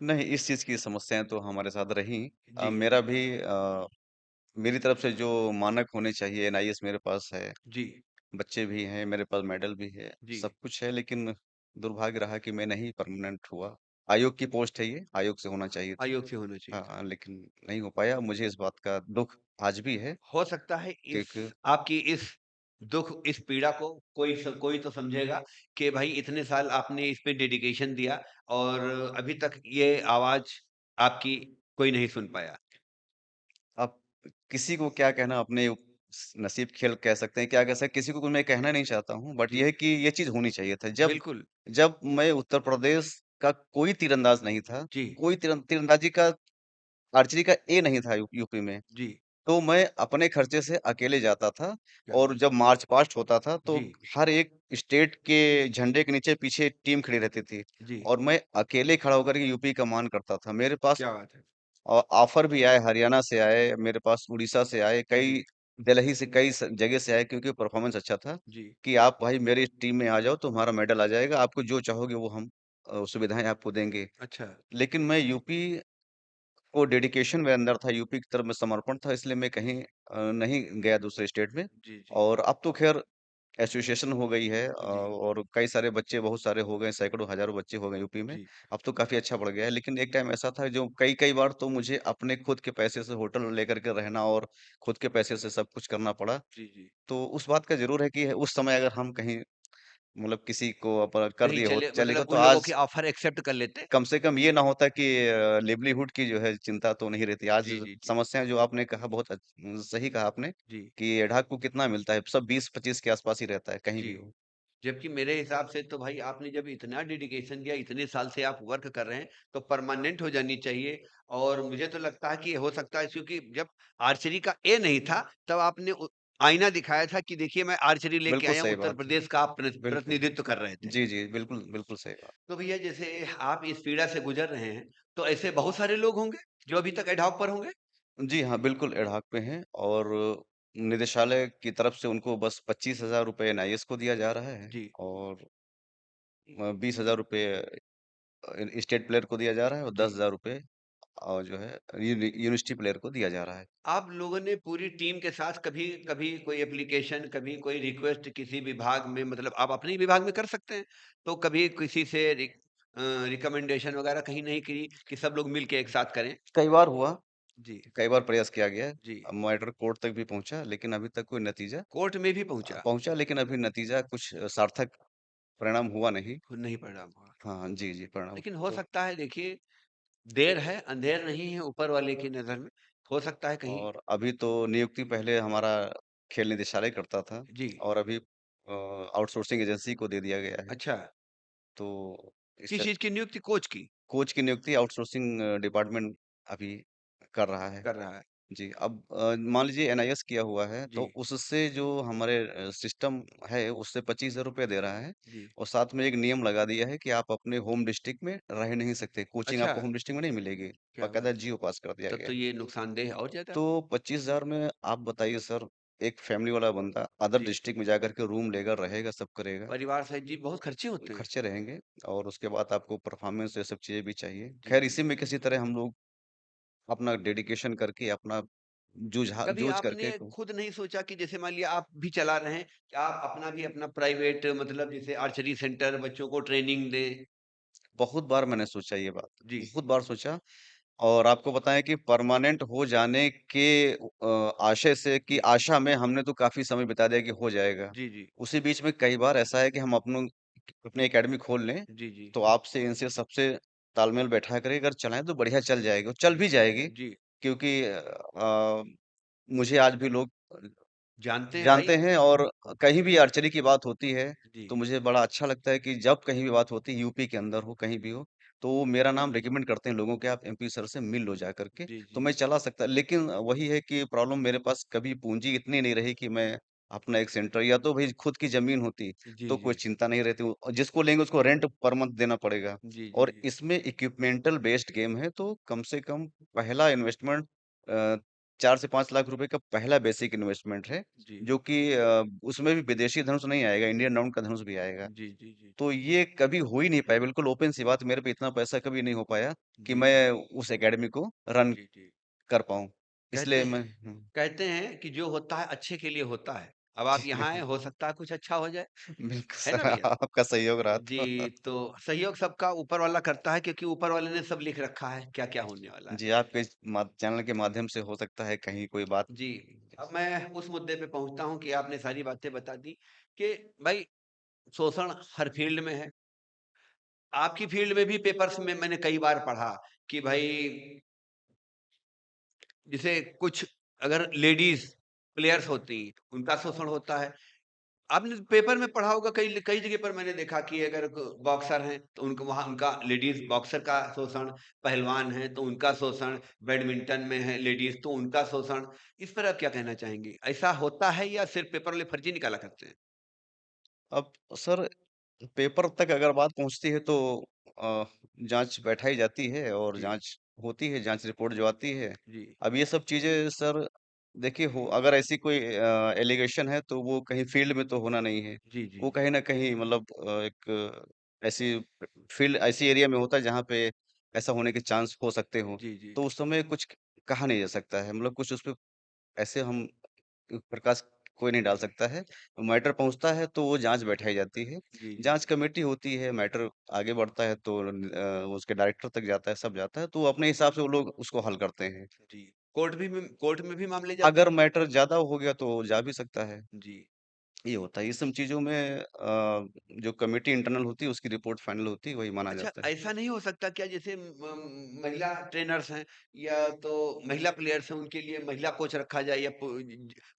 S2: नहीं, इस चीज़ की समस्याएँ तो हमारे साथ रहीं।
S1: जी,
S2: मेरा भी मेरी तरफ से जो मानक होने चाहिए एनआईएस मेरे पास है,
S1: जी,
S2: बच्चे भी हैं, मेरे पास मेडल भी है,
S1: जी।
S2: सब कुछ है लेकिन दुर्भाग्य रहा कि मैं नहीं परमानेंट हुआ। आयोग की पोस्ट है ये, आयोग से होना चाहिए था।
S1: आयोग से होना चाहिए
S2: हाँ,
S1: था।
S2: हाँ, लेकिन नहीं हो पाया। मुझे इस बात का दुःख आज भी है
S1: हो सकता है इस
S2: क्योंकि
S1: आपकी इस दुःख, इस पीड़ा को कोई तो समझेगा कि भाई इतने साल आपने इस पे डेडिकेशन दिया और अभी तक ये आवाज़ आपकी कोई नहीं सुन पाया।
S2: अब किसी को क्या कहना अपने नसीब खेल कह सकते हैं, क्या कह सकते हैं, किसी को कुछ मैं कहना नहीं चाहता हूँ, बट ये
S1: जी,
S2: है कि ये चीज़ होनी चाहिए था। जब
S1: बिल्कुल।
S2: जब मैं उत्तर प्रदेश का कोई तीरंदाज नहीं था,
S1: जी,
S2: कोई तीरंदाजी का आर्चरी का ए नहीं था यूपी में,
S1: जी,
S2: तो मैं अपने खर्चे से अकेले जाता था
S1: क्या
S2: और
S1: बात
S2: जब मार्च पास्ट होता था, तो
S1: जी,
S2: हर एक स्टेट के झंडे के नीचे पीछे टीम खड़ी रहती थी
S1: जी,
S2: और मैं अकेले खड़ा होकर के यूपी का मान करता था। मेरे पास
S1: क्या बात है!
S2: और ऑफर भी आए, हरियाणा से आए, मेरे पास उड़ीसा से आए, कई
S1: जी,
S2: दिल्ली से, कई जगह से आए, क्योंकि परफॉर्मेंस अच्छा था
S1: जी।
S2: कि आप भाई मेरी टीम में आ जाओ तो हमारा मेडल आ जाएगा, आपको जो चाहोगे वो हम सुविधाएं आपको देंगे।
S1: अच्छा।
S2: लेकिन मैं यूपी को डेडिकेशन मेरे अंदर था, यूपी की तरफ में समर्पण था, इसलिए मैं कहीं नहीं गया दूसरे स्टेट में।
S1: जी, जी,
S2: और अब तो खैर एसोसिएशन हो गई है,
S1: जी,
S2: और कई सारे बच्चे, बहुत सारे हो गए, सैकड़ों हजारों बच्चे हो गए यूपी में।
S1: जी,
S2: अब तो काफी अच्छा बढ़ गया है, लेकिन एक टाइम ऐसा था जो कई कई बार तो मुझे अपने खुद के पैसे से होटल लेकर के रहना और खुद के पैसे से सब कुछ करना पड़ा।
S1: जी, जी।
S2: तो उस बात का जरूर है कि उस समय अगर हम कहीं मतलब किसी को कर
S1: कहीं
S2: दिए हो
S1: चले
S2: चलेगा
S1: मतलब
S2: तो
S1: उन लोगों
S2: आज
S1: के ऑफ़र एक्सेप्ट कर लेते?
S2: कम से कम ये ना होता कि लिवलीहुड की जो है चिंता तो नहीं रहती। आज
S1: जी, जी, जी,
S2: समस्या जो आपने कहा बहुत सही कहा आपने
S1: जी,
S2: कि एडाक को कितना मिलता है, सब 20-25 के आसपास ही रहता है कहीं
S1: जी।
S2: भी हो।
S1: जबकि मेरे हिसाब से तो भाई आपने जब इतना डेडिकेशन दिया, इतने साल से आप वर्क कर रहे हैं, तो परमानेंट हो जानी चाहिए और मुझे तो लगता है कि हो सकता है क्योंकि जब आर्चरी का ए नहीं था, तब आपने आईना दिखाया था कि देखिए मैं आर्चरी लेके
S2: बिल्कुल
S1: आया हूँ,
S2: सही
S1: उत्तर
S2: बात है।
S1: प्रदेश का आप
S2: बिल्कुल।
S1: प्रतिनिधित्व कर रहे थे।
S2: जी, जी, बिल्कुल, बिल्कुल सही बात।
S1: तो भैया जैसे आप इस पीड़ा से गुजर रहे हैं, तो ऐसे बहुत सारे लोग होंगे, जो अभी तक एडॉक पर होंगे?
S2: जी हाँ, बिल्कुल एडाक पे हैं, और निदेशालय की तरफ से उनको बस 25,000 रुपए एनआईएस को दिया जा रहा है,
S1: जी,
S2: और 20,000 रुपए स्टेट प्लेयर को दिया जा रहा है, और
S1: जी।
S2: 10,000 रुपए और जो है यूनिवर्सिटी प्लेयर को दिया जा रहा है।
S1: आप लोगों ने पूरी टीम के साथ कभी कभी कोई एप्लीकेशन कभी कोई रिक्वेस्ट किसी विभाग में मतलब आप अपने ही विभाग में कर सकते हैं तो कभी किसी से रिकमेंडेशन वगैरह कहीं नहीं की कि सब लोग मिलके एक साथ करें
S2: कई बार हुआ,
S1: जी
S2: कई बार प्रयास किया गया है।
S1: जी
S2: मैटर कोर्ट तक भी पहुंचा, लेकिन अभी तक कोई नतीजा
S1: कोर्ट में भी पहुंचा
S2: पहुंचा, लेकिन अभी नतीजा कुछ सार्थक परिणाम हुआ नहीं।
S1: खुद नहीं परिणाम हुआ
S2: हाँ, जी, जी, परिणाम
S1: लेकिन हो
S2: तो।
S1: सकता है देखिए देर है अंधेर नहीं है ऊपर वाले की नजर में हो सकता है कहीं
S2: और अभी तो नियुक्ति पहले हमारा खेल निदेशालय करता था,
S1: जी
S2: और अभी आउटसोर्सिंग एजेंसी को दे दिया गया है।
S1: अच्छा
S2: तो इस
S1: किस चीज की नियुक्ति कोच की
S2: कोच की नियुक्ति आउटसोर्सिंग डिपार्टमेंट अभी कर रहा है।
S1: कर रहा है
S2: जी, अब मान लीजिए एनआईएस किया हुआ है,
S1: जी
S2: तो उससे जो हमारे सिस्टम है, उससे 25,000 रुपए दे रहा है,
S1: जी
S2: और साथ में एक नियम लगा दिया है कि आप अपने होम डिस्ट्रिक्ट में रह नहीं सकते, कोचिंग
S1: अच्छा
S2: आपको होम डिस्ट्रिक्ट में नहीं मिलेगी,
S1: क्या
S2: बाकायदा
S1: बात है
S2: जियो पास कर दिया
S1: तब
S2: गया
S1: तो
S2: है।
S1: ये नुकसानदेह और ज्यादा
S2: तो 25,000 में आप बताइए सर, एक फैमिली वाला बंदा अदर
S1: जी
S2: डिस्ट्रिक्ट में जाकर के रूम लेगा, रहेगा, सब करेगा,
S1: परिवार सहित जी बहुत खर्चे होते हैं।
S2: खर्चे रहेंगे, और उसके बाद आपको परफॉर्मेंस ये सब चीज़ें भी चाहिए।
S1: जी,
S2: खैर
S1: जी।
S2: इसी में किसी तरह हम लोग अपना डेडिकेशन करके, अपना
S1: कभी
S2: जूझ
S1: आपने
S2: करके
S1: खुद नहीं सोचा कि जैसे मान लिया आप भी चला रहे हैं, कि आप अपना भी अपना प्राइवेट मतलब जैसे आर्चरी सेंटर बच्चों को ट्रेनिंग दें?
S2: बहुत बार मैंने सोचा ये बात,
S1: जी,
S2: बहुत बार सोचा, और आपको बताएं कि परमानेंट हो जाने के आशय से, कि
S1: जी।
S2: आशा में हमने तो काफी समय बिता दिया कि हो जाएगा।
S1: जी, जी।
S2: उसी बीच में कई बार ऐसा है कि हम अपनी एकेडमी खोल लें,
S1: जी, जी।
S2: तो आपसे इनसे सबसे तालमेल बैठा कर अगर चलाएं तो बढ़िया चल जाएगी, और चल
S1: जी,
S2: भी जाएगी,
S1: जी।
S2: क्योंकि मुझे आज भी लोग
S1: जानते हैं भाई?
S2: जानते हैं, और कहीं भी आर्चरी की बात होती है,
S1: जी,
S2: तो मुझे बड़ा अच्छा लगता है कि जब कहीं भी बात होती है, यूपी के अंदर हो, कहीं भी हो, तो वो मेरा नाम रिकमेंड करते हैं लोगों के, आप एमपी सर से मिल लो जा करके,
S1: जी,
S2: तो
S1: जी।
S2: मैं चला सकता, लेकिन वही है कि प्रॉब्लम, मेरे पास कभी पूंजी इतनी नहीं रही कि मैं अपना एक सेंटर, या तो भाई खुद की जमीन होती
S1: जी,
S2: तो
S1: जी।
S2: कोई चिंता नहीं रहती, जिसको लेंगे उसको रेंट पर मंथ देना पड़ेगा,
S1: जी, जी,
S2: और
S1: जी।
S2: इसमें इक्विपमेंटल बेस्ड गेम है, तो कम से कम पहला इन्वेस्टमेंट 4 से 5 लाख रुपए का पहला बेसिक इन्वेस्टमेंट है,
S1: जी।
S2: जो कि उसमें भी विदेशी धनुष नहीं आएगा, इंडियन राउंड का धनुष भी आएगा।
S1: जी, जी, जी।
S2: तो ये कभी हो ही नहीं पाया, बिल्कुल ओपन सी बात, मेरे पे इतना पैसा कभी नहीं हो पाया कि
S1: जी,
S2: मैं उस एकेडमी को रन
S1: जी, जी।
S2: कर पाऊँ।
S1: कहते
S2: इसलिए
S1: हैं
S2: मैं
S1: कहते हैं कि जो होता है अच्छे के लिए होता है। अब
S2: जी,
S1: आप यहाँ आए
S2: बिल्कुल,
S1: हो सकता है कुछ अच्छा हो जाए।
S2: बिल्कुल
S1: है ना
S2: सर,
S1: भैया?
S2: आपका सहयोग रहा तो।
S1: जी, तो सहयोग सबका ऊपर वाला करता है क्योंकि ऊपर वाले ने सब लिख रखा है, क्या-क्या होने वाला है।
S2: जी, आपके इस चैनल के माध्यम से हो सकता है कहीं कोई बात।
S1: जी, अब मैं उस मुद्दे पे पहुँचता हूँ कि आपने सारी बातें बता दी कि भाई शोषण हर फ़ील्ड में है। आपकी फ़ील्ड में भी पेपर्स में मैंने कई बार पढ़ा कि भाई जैसे कुछ अगर लेडीज़ प्लेयर्स होती, उनका शोषण होता है। आपने पेपर में पढ़ा होगा कई कई जगह पर मैंने देखा कि अगर बॉक्सर हैं तो उनको वहाँ उनका लेडीज बॉक्सर का शोषण पहलवान हैं तो उनका शोषण बैडमिंटन में है लेडीज तो उनका शोषण इस पर आप क्या कहना चाहेंगे ऐसा होता है या सिर्फ पेपर वाले फर्जी निकाला करते हैं
S2: अब सर, पेपर तक अगर बात पहुँचती है तो अ, जाँच बैठाई जाती है, और
S1: जी
S2: जाँच होती है, जाँच रिपोर्ट जो आती है।
S1: जी,
S2: अब ये सब चीज़ें सर देखिए हो अगर ऐसी कोई एलिगेशन है तो वो कहीं फ़ील्ड में तो होना नहीं है।
S1: जी, जी,
S2: वो
S1: जी,
S2: कहीं न कहीं मतलब एक ऐसी फ़ील्ड ऐसी एरिया में होता है जहाँ पे ऐसा होने के चांस हो सकते हों।
S1: जी, जी,
S2: तो उस समय कुछ कहा नहीं जा सकता है। मतलब कुछ उसपे ऐसे हम प्रकाश कोई नहीं डाल सकता है। मैटर पहुँचता है तो वो जाँच बैठाई जाती है।
S1: जी, जी,
S2: जाँच कमेटी होती है, मैटर आगे बढ़ता है तो उसके डायरेक्टर तक जाता है, सब जाता है, तो अपने हिसाब से वो लोग उसको हल करते हैं।
S1: जी। कोर्ट में भी मामले जाते
S2: अगर
S1: हैं?
S2: मैटर ज़्यादा हो गया तो जा भी सकता है।
S1: जी।
S2: ये होता है, ये सब चीज़ों में जो कमिटी इंटरनल होती है उसकी रिपोर्ट फाइनल होती है, वही माना
S1: अच्छा,
S2: जाता है।
S1: ऐसा नहीं हो सकता क्या जैसे महिला ट्रेनर्स हैं या तो महिला प्लेयर्स हैं उनके लिए महिला कोच रखा जाए या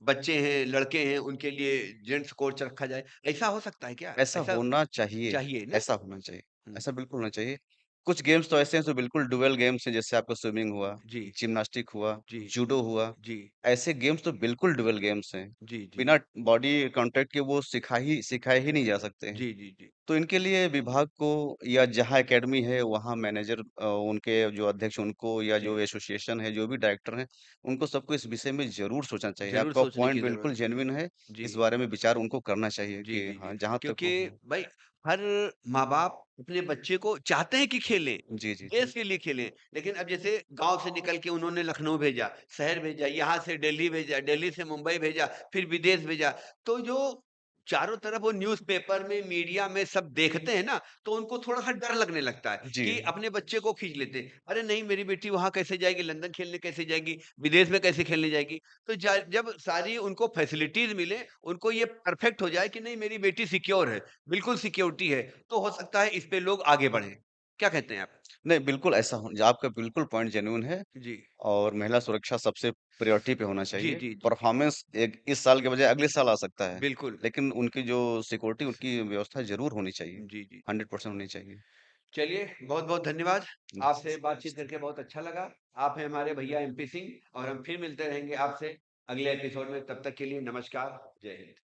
S1: बच्चे हैं लड़के हैं उनके लिए जेंट्स कोच रखा जाए, ऐसा हो सकता है क्या?
S2: ऐसा
S1: ऐसा
S2: होना चाहिए,
S1: चाहिए ना?
S2: ऐसा होना चाहिए,
S1: हम्म,
S2: ऐसा बिल्कुल होना चाहिए। कुछ गेम्स तो ऐसे हैं जो बिल्कुल डुअल गेम्स हैं, जैसे आपका स्विमिंग हुआ,
S1: जी
S2: जिम्नास्टिक हुआ,
S1: जी
S2: जूडो हुआ,
S1: जी
S2: ऐसे गेम्स तो बिल्कुल डुअल गेम्स हैं।
S1: जी जी
S2: बिना बॉडी कॉन्टैक्ट के वो सिखाए ही नहीं जा सकते हैं।
S1: जी जी जी
S2: तो इनके लिए विभाग को या जहाँ एकेडमी है वहाँ मैनेजर उनके जो अध्यक्ष उनको या
S1: जी
S2: जो एसोसिएशन है, जो भी डायरेक्टर हैं, उनको सबको इस विषय में ज़रूर सोचना चाहिए।
S1: जरूर
S2: आपका
S1: सोचने
S2: पॉइंट
S1: की जरूरत
S2: बिल्कुल जेन्युइन है,
S1: है जी
S2: इस बारे में विचार उनको करना चाहिए
S1: जी,
S2: कि
S1: जी, जी।
S2: हाँ, जहाँ तक
S1: क्योंकि
S2: हो।
S1: भाई हर माँ-बाप अपने बच्चे को चाहते हैं कि खेलें,
S2: जी, जी, जी।
S1: देश के लिए खेलें। लेकिन अब जैसे गाँव से निकल के उन्होंने लखनऊ भेजा, शहर भेजा, यहाँ से दिल्ली भेजा, दिल्ली से मुंबई भेजा, फिर विदेश भेजा। तो जो चारों तरफ वो न्यूज़पेपर में, मीडिया में सब देखते हैं ना, तो उनको थोड़ा-सा डर लगने लगता है
S2: जी।
S1: कि अपने बच्चे को खींच लेते हैं। अरे नहीं मेरी बेटी वहाँ कैसे जाएगी, लंदन खेलने कैसे जाएगी, विदेश में कैसे खेलने जाएगी? तो जब सारी उनको फैसिलिटीज़ मिले, उनको ये परफेक्ट हो जाए कि नहीं मेरी बेटी सिक्योर है, बिल्कुल सिक्योरिटी है, तो हो सकता है इस पे लोग आगे बढ़ें। क्या कहते हैं आप?
S2: नहीं, बिल्कुल ऐसा हो आपका बिल्कुल पॉइंट जेन्युइन है
S1: जी।
S2: और महिला सुरक्षा सबसे प्रायोरिटी पे होना
S1: जी,
S2: चाहिए।
S1: जी, जी, जी।
S2: परफॉर्मेंस एक इस साल के बजाय अगले साल आ सकता है,
S1: बिल्कुल।
S2: लेकिन उनकी जो सिक्योरिटी उनकी व्यवस्था ज़रूर होनी चाहिए,
S1: जी, जी, जी।
S2: 100% होनी चाहिए।
S1: चलिए बहुत-बहुत धन्यवाद।
S2: जी,
S1: आपसे बातचीत करके बहुत अच्छा लगा। आप हैं हमारे भैया एमपी सिंह और हम फिर मिलते रहेंगे आपसे अगले एपिसोड में। तब तक के लिए नमस्कार। जय हिंद।